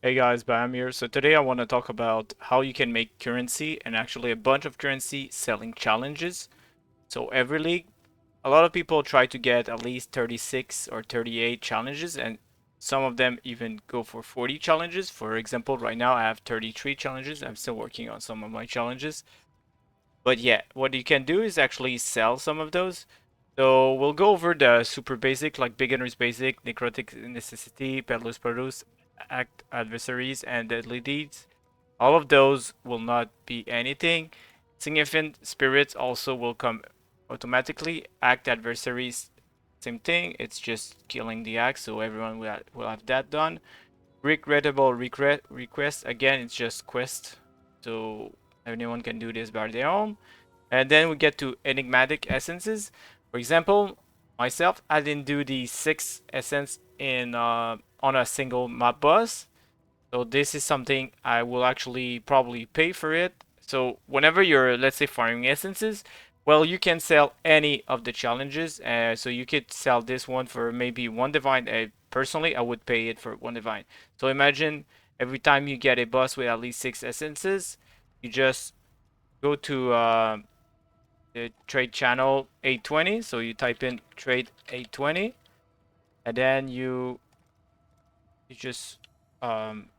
Hey guys, Bam here. So today I want to talk about how you can make currency and actually a bunch of currency selling challenges. So every league, a lot of people try to get at least 36 or 38 challenges, and some of them even go for 40 challenges. For example, right now I have 33 challenges. I'm still working on some of my challenges. But yeah, what you can do is actually sell some of those. So we'll go over the super basic, like beginner's basic, necrotic necessity, peddler's produce, act adversaries, and deadly deeds. All of those will not be anything. Significant spirits also will come automatically. Act adversaries, same thing. It's just killing the act, so everyone will have that done. Regrettable request, again, it's just quest, so anyone can do this by their own. And then we get to enigmatic essences. For example, myself, I didn't do the 6 essence in on a single map boss. So this is something I will actually probably pay for it. So whenever you're, let's say, farming essences, well, you can sell any of the challenges. So you could sell this one for maybe 1 divine. Personally, I would pay it for 1 divine. So imagine every time you get a boss with at least 6 essences, you just go to the trade channel 820. So you type in trade 820, and then you just um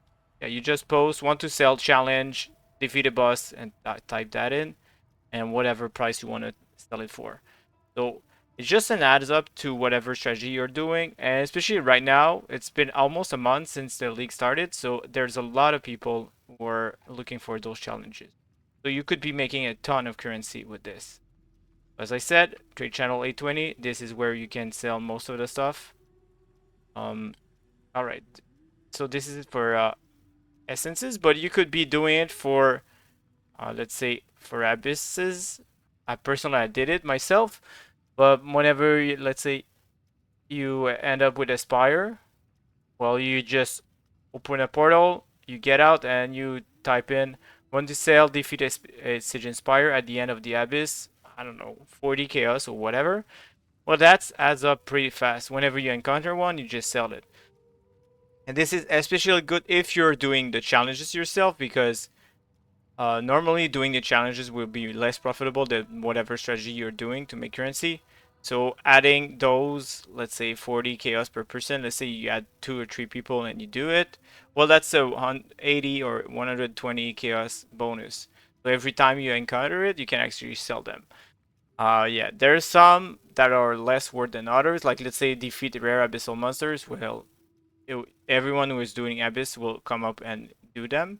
yeah, you just post want to sell challenge, defeat a boss, and type that in, and whatever price you want to sell it for. So it's just an adds up to whatever strategy you're doing, and especially right now, it's been almost a month since the league started, so there's a lot of people who are looking for those challenges. So you could be making a ton of currency with this. As I said, trade channel 820, this is where you can sell most of the stuff. Um, all right. So this is for essences, but you could be doing it for, let's say, for abysses. I did it myself, but whenever, let's say, you end up with Aspire, well, you just open a portal, you get out, and you type in, want to sell, defeat a Siege Inspire at the end of the Abyss, I don't know, 40 chaos or whatever. Well, that adds up pretty fast. Whenever you encounter one, you just sell it. And this is especially good if you're doing the challenges yourself, because normally doing the challenges will be less profitable than whatever strategy you're doing to make currency. So adding those, let's say 40 chaos per person, let's say you add 2 or 3 people and you do it, well, that's a 80 or 120 chaos bonus. So every time you encounter it, you can actually sell them. Yeah, there's some that are less worth than others. Like let's say defeat rare abyssal monsters. Well, everyone who is doing abyss will come up and do them.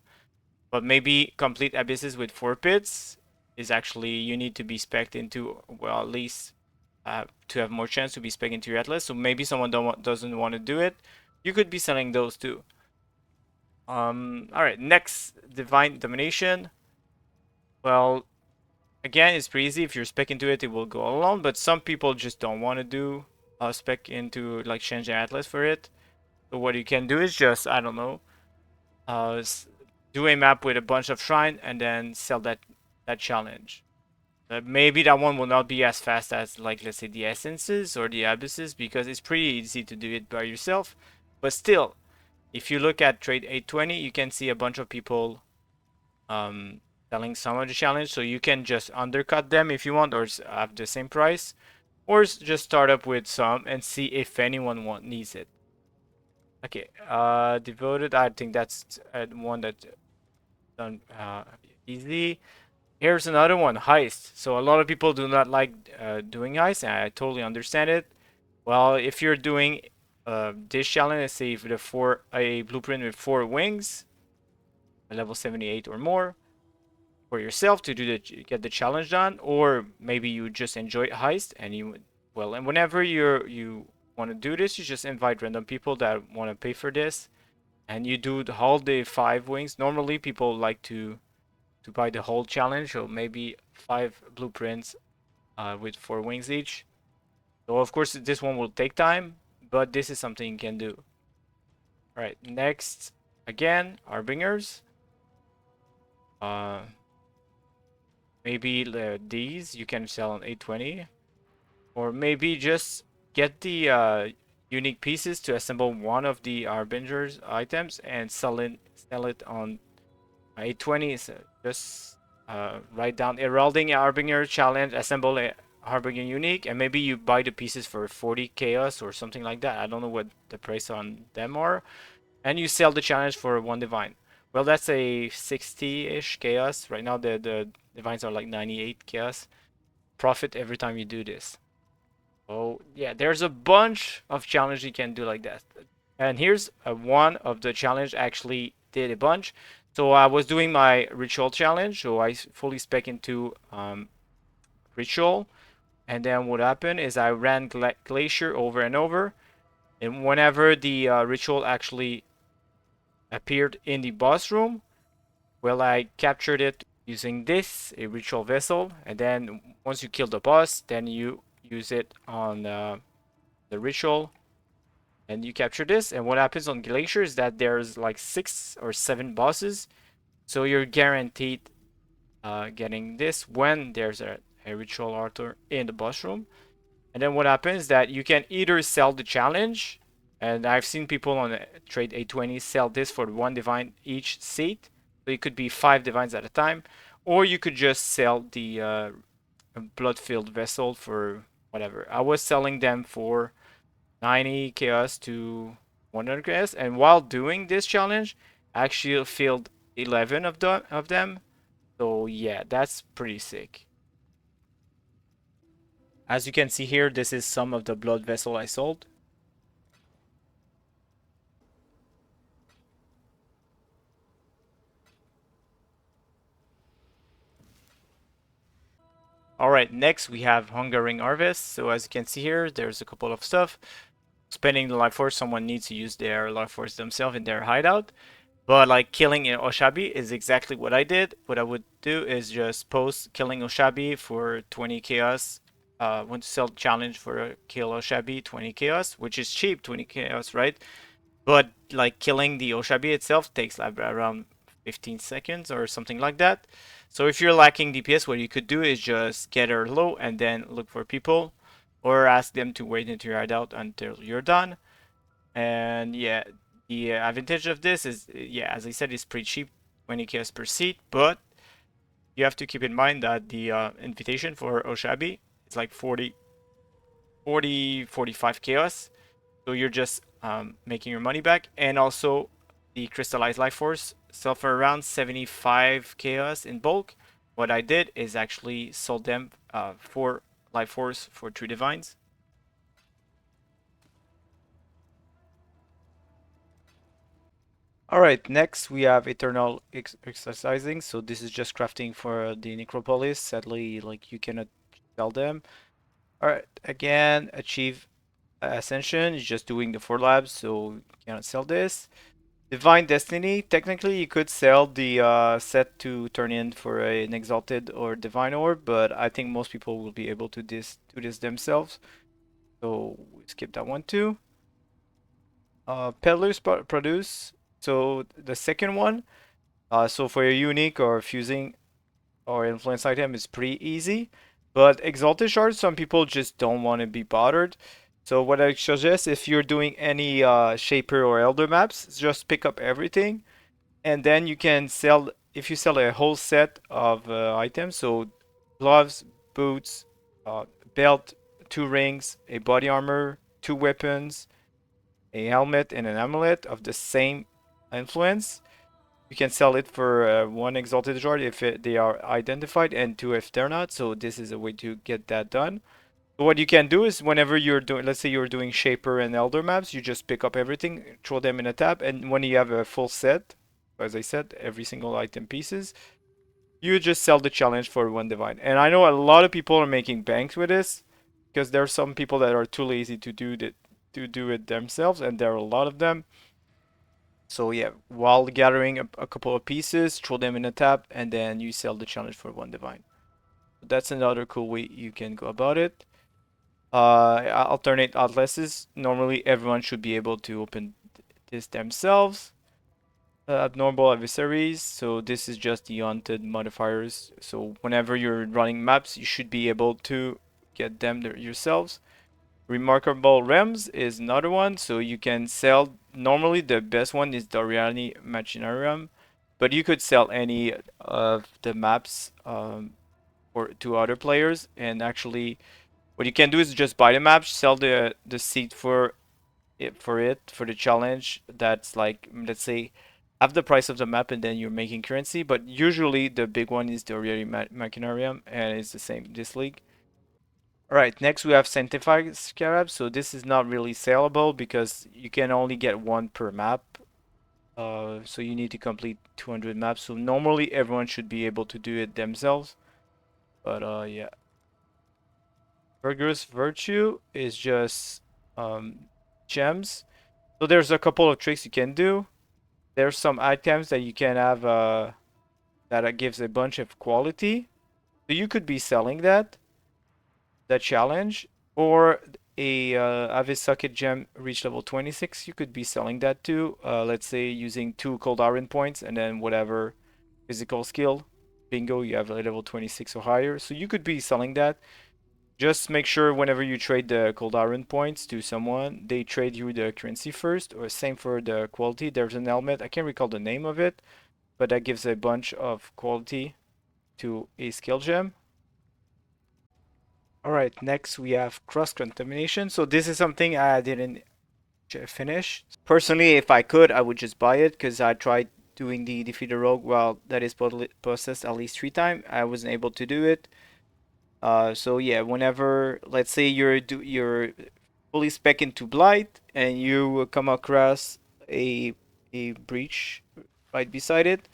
But maybe complete abysses with 4 pits is actually, you need to be spec'd into, well, at least to have more chance to be spec'd into your atlas. So maybe someone doesn't want to do it. You could be selling those too. All right, next, divine domination. Well, again, it's pretty easy. If you're spec into it, it will go alone. But some people just don't want to do spec into, like, change their atlas for it. So what you can do is just, I don't know, uh, do a map with a bunch of shrine and then sell that challenge. Maybe that one will not be as fast as, like, let's say the essences or the abysses, because it's pretty easy to do it by yourself. But still, if you look at trade 820, you can see a bunch of people um, selling some of the challenge, so you can just undercut them if you want, or have the same price, or just start up with some and see if anyone needs it. Okay, devoted. I think that's one that done easy. Here's another one, heist. So a lot of people do not like doing heist, and I totally understand it. Well, if you're doing this challenge, let's say for a blueprint with 4 wings, a level 78 or more, for yourself to get the challenge done, or maybe you just enjoy heist and and whenever you want to do this, you just invite random people that want to pay for this, and you do all the 5 wings. Normally, people like to buy the whole challenge, so maybe 5 blueprints with 4 wings each. So of course this one will take time, but this is something you can do. All right, next, again, Harbingers. Uh, maybe these you can sell on 820, or maybe just get the unique pieces to assemble one of the Harbingers items and sell it on A20. So just write down Heralding Harbinger challenge, assemble a Harbinger unique, and maybe you buy the pieces for 40 chaos or something like that. I don't know what the price on them are, and you sell the challenge for 1 divine. Well, that's a 60-ish chaos. Right now the divines are like 98 chaos. Profit every time you do this. Oh yeah, there's a bunch of challenges you can do like that. And here's one of the challenge actually did a bunch. So I was doing my ritual challenge, so I fully spec into ritual, and then what happened is I ran glacier over and over, and whenever the ritual actually appeared in the boss room, well, I captured it using this, a ritual vessel, and then once you kill the boss, then you use it on the ritual, and you capture this. And what happens on Glacier is that there's like 6 or 7 bosses, so you're guaranteed getting this when there's a ritual altar in the boss room. And then what happens is that you can either sell the challenge, and I've seen people on trade A20 sell this for 1 divine each seat, so it could be 5 divines at a time, or you could just sell the blood-filled vessel for whatever. I was selling them for 90 chaos to 100 chaos, and while doing this challenge, I actually filled 11 of them. So yeah, that's pretty sick. As you can see here, this is some of the blood vessel I sold. Alright, next we have Hungering Harvest. So as you can see here, there's a couple of stuff. Spending the life force, someone needs to use their life force themselves in their hideout. But like killing an Oshabi is exactly what I did. What I would do is just post killing Oshabi for 20 chaos. Want to sell challenge for a kill Oshabi 20 chaos, which is cheap, 20 chaos, right? But like killing the Oshabi itself takes like around 15 seconds or something like that. So if you're lacking DPS, what you could do is just get her low and then look for people, or ask them to wait into your hideout until you're done. And yeah, the advantage of this is, yeah, as I said, it's pretty cheap, 20 chaos per seat, but you have to keep in mind that the invitation for Oshabi is like 45 chaos. So you're just making your money back. And also the crystallized life force sell for around 75 chaos in bulk. What I did is actually sold them for life force for 3 divines. Alright, next we have Eternal Exorcising. So this is just crafting for the Necropolis. Sadly, like you cannot sell them. Alright, again, achieve Ascension is just doing the 4 labs, so you cannot sell this. Divine Destiny, technically you could sell the set to turn in for an Exalted or Divine Orb, but I think most people will be able to do this themselves. So we skip that one too. Peddlers produce. So the second one, so for a unique or fusing or influence item is pretty easy. But Exalted Shards, some people just don't want to be bothered. So what I suggest, if you're doing any Shaper or Elder maps, just pick up everything. And then you can sell, if you sell a whole set of items, so gloves, boots, belt, 2 rings, a body armor, 2 weapons, a helmet, and an amulet of the same influence, you can sell it for 1 exalted shard if they are identified, and 2 if they're not. So this is a way to get that done. So what you can do is whenever you're doing, let's say you're doing Shaper and Elder maps, you just pick up everything, throw them in a tab, and when you have a full set, as I said, every single item pieces, you just sell the challenge for 1 divine. And I know a lot of people are making banks with this, because there are some people that are too lazy to do it themselves, and there are a lot of them. So yeah, while gathering a couple of pieces, throw them in a tab, and then you sell the challenge for 1 divine. That's another cool way you can go about it. Alternate atlases. Normally everyone should be able to open this themselves. Abnormal adversaries. So this is just the haunted modifiers. So whenever you're running maps, you should be able to get them yourselves. Remarkable Realms is another one, so you can sell. Normally, the best one is Doriani Machinarium, but you could sell any of the maps for to other players. And actually, what you can do is just buy the map, sell the seat for the challenge. That's like, let's say, half the price of the map, and then you're making currency. But usually, the big one is Doriani Machinarium, and it's the same this league. All right, next we have Sanctified Scarabs. So this is not really saleable because you can only get one per map. So you need to complete 200 maps. So normally everyone should be able to do it themselves. But yeah. Vigorous Virtue is just gems. So there's a couple of tricks you can do. There's some items that you can have that gives a bunch of quality. So you could be selling that challenge, or a Abyssal gem reach level 26. You could be selling that too. Let's say using 2 cold iron points and then whatever physical skill. Bingo, you have a level 26 or higher. So you could be selling that. Just make sure whenever you trade the cold iron points to someone, they trade you the currency first, or same for the quality. There's an helmet, I can't recall the name of it, but that gives a bunch of quality to a skill gem. All right, next we have cross contamination. So this is something I didn't finish. Personally, if I could, I would just buy it because I tried doing the defeat the rogue while that is processed at least 3 times. I wasn't able to do it. So yeah, whenever let's say you're fully spec into blight and you come across a a breach right beside it,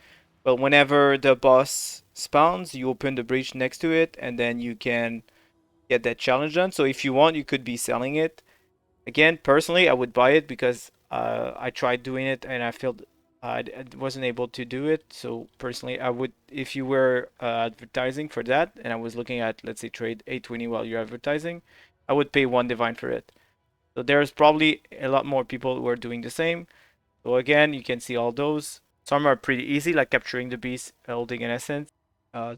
well, whenever the boss spawns, you open the breach next to it, and then you can get that challenge done. So if you want, you could be selling it. Again, personally, I would buy it because I tried doing it and I felt I wasn't able to do it. So personally, I would, if you were advertising for that and I was looking at, let's say, trade 820 while you're advertising, I would pay 1 divine for it. So there's probably a lot more people who are doing the same. So again, you can see all those. Some are pretty easy, like capturing the beast, holding an essence,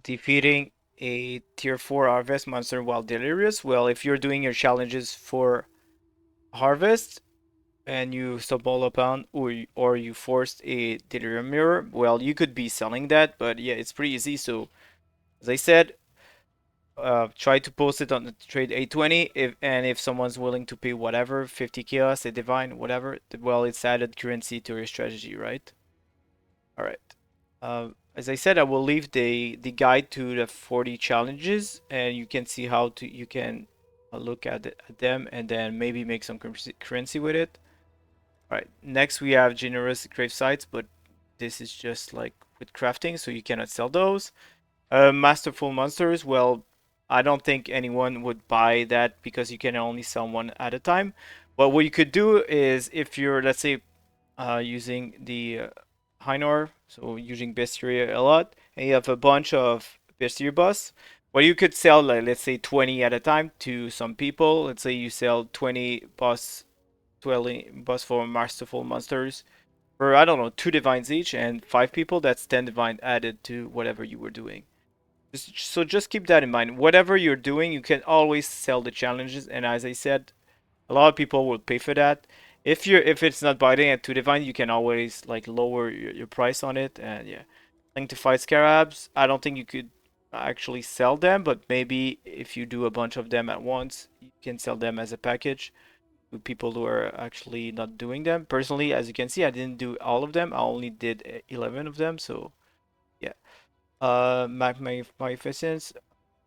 defeating a tier 4 harvest monster while delirious. Well, if you're doing your challenges for harvest and you stumble upon or you forced a delirium mirror, well, you could be selling that, but yeah, it's pretty easy. So as I said, try to post it on the trade 820 if someone's willing to pay whatever 50 chaos, a divine, whatever, well, it's added currency to your strategy, right? All right. As I said, I will leave the guide to the 40 challenges, and you can see how to you can look at them and then maybe make some currency with it. All right. Next, we have generous Gravesites, but this is just like with crafting, so you cannot sell those. Masterful Monsters, well, I don't think anyone would buy that because you can only sell one at a time. But what you could do is if you're, let's say, using the Hynor, so using Bestiary a lot, and you have a bunch of Bestiary boss, well, you could sell, like, let's say, 20 at a time to some people. Let's say you sell 20 boss for Masterful Monsters for, I don't know, 2 divines each and 5 people. That's 10 divine added to whatever you were doing. So just keep that in mind. Whatever you're doing, you can always sell the challenges, and as I said, a lot of people will pay for that. If it's not biting at 2 divine, you can always like lower your price on it. And yeah, Sanctified Scarabs, I don't think you could actually sell them, but maybe if you do a bunch of them at once, you can sell them as a package to people who are actually not doing them. Personally, as you can see, I didn't do all of them. I only did 11 of them. So yeah, Magnificense,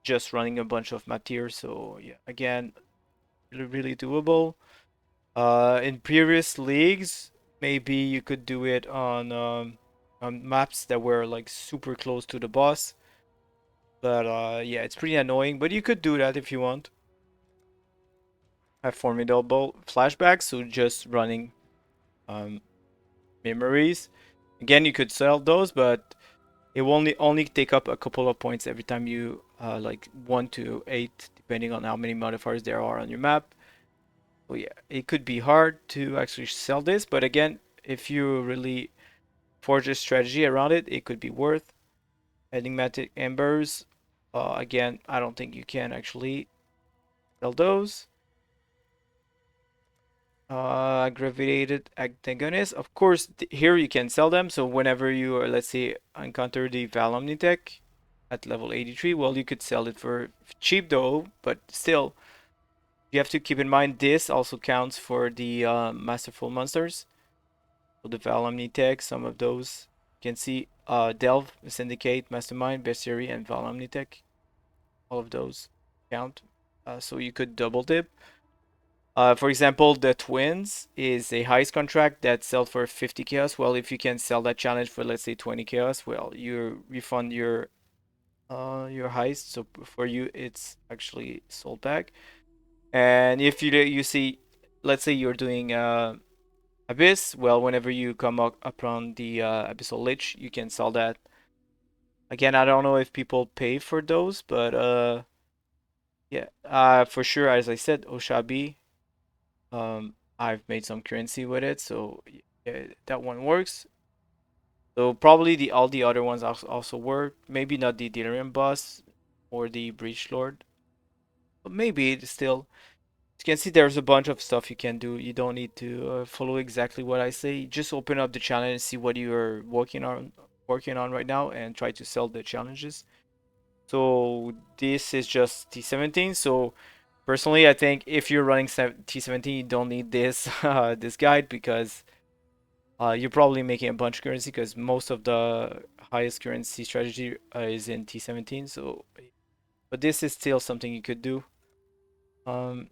just running a bunch of map tiers. So yeah, again, really doable. In previous leagues, maybe you could do it on maps that were like super close to the boss. But yeah, it's pretty annoying. But you could do that if you want. Have formidable flashbacks, so just running um, memories. Again, you could sell those, but it will only take up a couple of points every time you like 1 to 8, depending on how many modifiers there are on your map. So yeah, it could be hard to actually sell this, but again, if you really forge a strategy around it, it could be worth. Enigmatic Embers, again, I don't think you can actually sell those. Aggravated Antagonists. Of course, here you can sell them. So whenever you are, let's say, encounter the Valomnitek at level 83, well, you could sell it for cheap though, but still, you have to keep in mind this also counts for the Masterful Monsters. So the Valomnitek, some of those you can see Delve, Syndicate, Mastermind, Bestiary, and Valomnitek. All of those count. So you could double dip. For example, the twins is a heist contract that sells for 50 chaos. Well, if you can sell that challenge for let's say 20 chaos, well, you refund your heist. So for you, it's actually sold back. And if you see, let's say you're doing Abyss, well, whenever you come up upon the Abyssal Lich, you can sell that. Again, I don't know if people pay for those, but yeah, for sure, as I said, Oshabi. I've made some currency with it, so yeah, that one works. So probably the all the other ones also work. Maybe not the Delirium boss or the Breach Lord, but maybe it's still. You can see there's a bunch of stuff you can do. You don't need to follow exactly what I say. Just open up the challenge and see what you're working on right now, and try to sell the challenges. So this is just T17. So personally, I think if you're running T17, you don't need this this guide because you're probably making a bunch of currency because most of the highest currency strategy is in T17. So, but this is still something you could do. Um,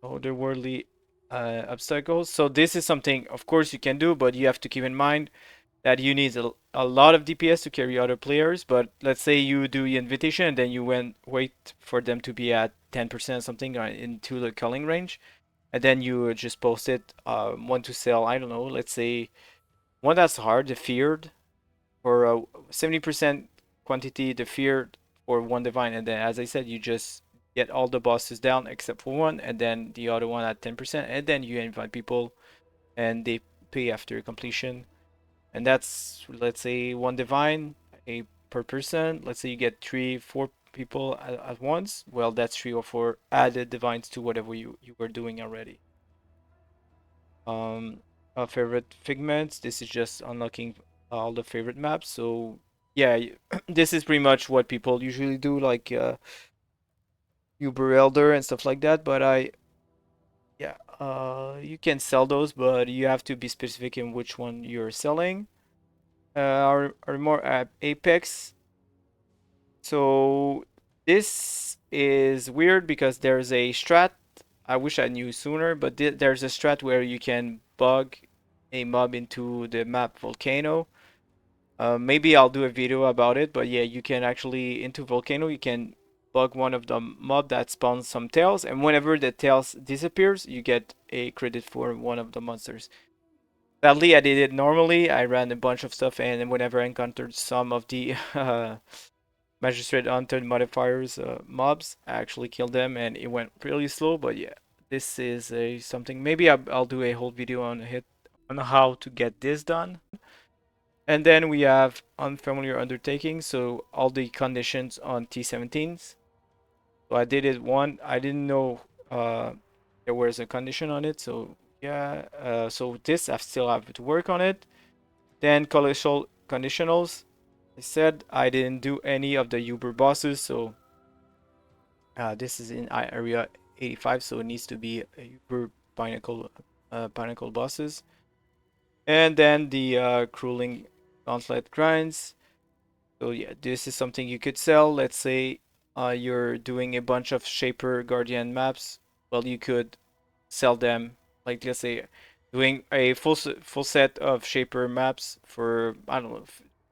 Otherworldly obstacles. So this is something, of course, you can do, but you have to keep in mind that you need a lot of DPS to carry other players. But let's say you do the invitation and then you wait for them to be at 10% something into the culling range, and then you just post it. Want to sell? I don't know. Let's say one that's hard, the feared, for a 70% quantity, the feared for one divine, and then as I said, you just get all the bosses down except for one, and then the other one at 10%, and then you invite people, and they pay after completion, and that's let's say one divine a per person. Let's say you get 3 4 people at once. Well, that's 3 or 4 added divines to whatever you were doing already. Um, Favorite figments. This is just unlocking all the favorite maps. So yeah, this is pretty much what people usually do, like Uber Elder and stuff like that. But yeah, you can sell those, but you have to be specific in which one you're selling. Are more at Apex. So this is weird because there's a strat. I wish I knew sooner, but there's a strat where you can bug a mob into the map Volcano. Maybe I'll do a video about it, but yeah, you can actually into Volcano, you can bug one of the mob that spawns some tails, and whenever the tails disappears, you get a credit for one of the monsters. Sadly, I did it normally. I ran a bunch of stuff, and whenever I encountered some of the Magistrate Hunter modifiers mobs, I actually killed them, and it went really slow. But yeah, this is a something. Maybe I'll do a whole video on how to get this done. And then we have unfamiliar undertakings, so all the conditions on T17s. So I did it one. I didn't know there was a condition on it, so yeah. So this I still have to work on it. Then Colossal Conditionals. I said I didn't do any of the Uber bosses, so this is in area 85, so it needs to be a Uber Pinnacle bosses. And then the Grueling Gauntlet grinds. So yeah, this is something you could sell. Let's say you're doing a bunch of Shaper Guardian maps. Well, you could sell them. Like let's say doing a full set of Shaper maps for I don't know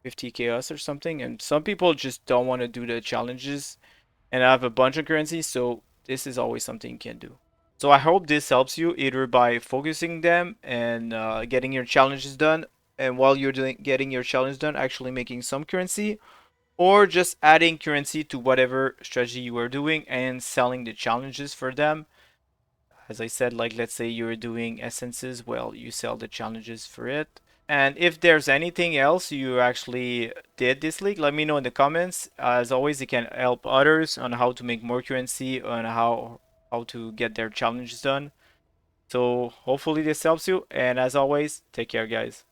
50 chaos or something. And some people just don't want to do the challenges and have a bunch of currency. So this is always something you can do. So I hope this helps you either by focusing them and getting your challenges done, and while you're getting your challenge done, actually making some currency, or just adding currency to whatever strategy you are doing and selling the challenges for them. As I said, like let's say you're doing essences, well, you sell the challenges for it. And if there's anything else you actually did this week, let me know in the comments. As always, you can help others on how to make more currency, on how to get their challenges done. So hopefully this helps you, and as always, take care, guys.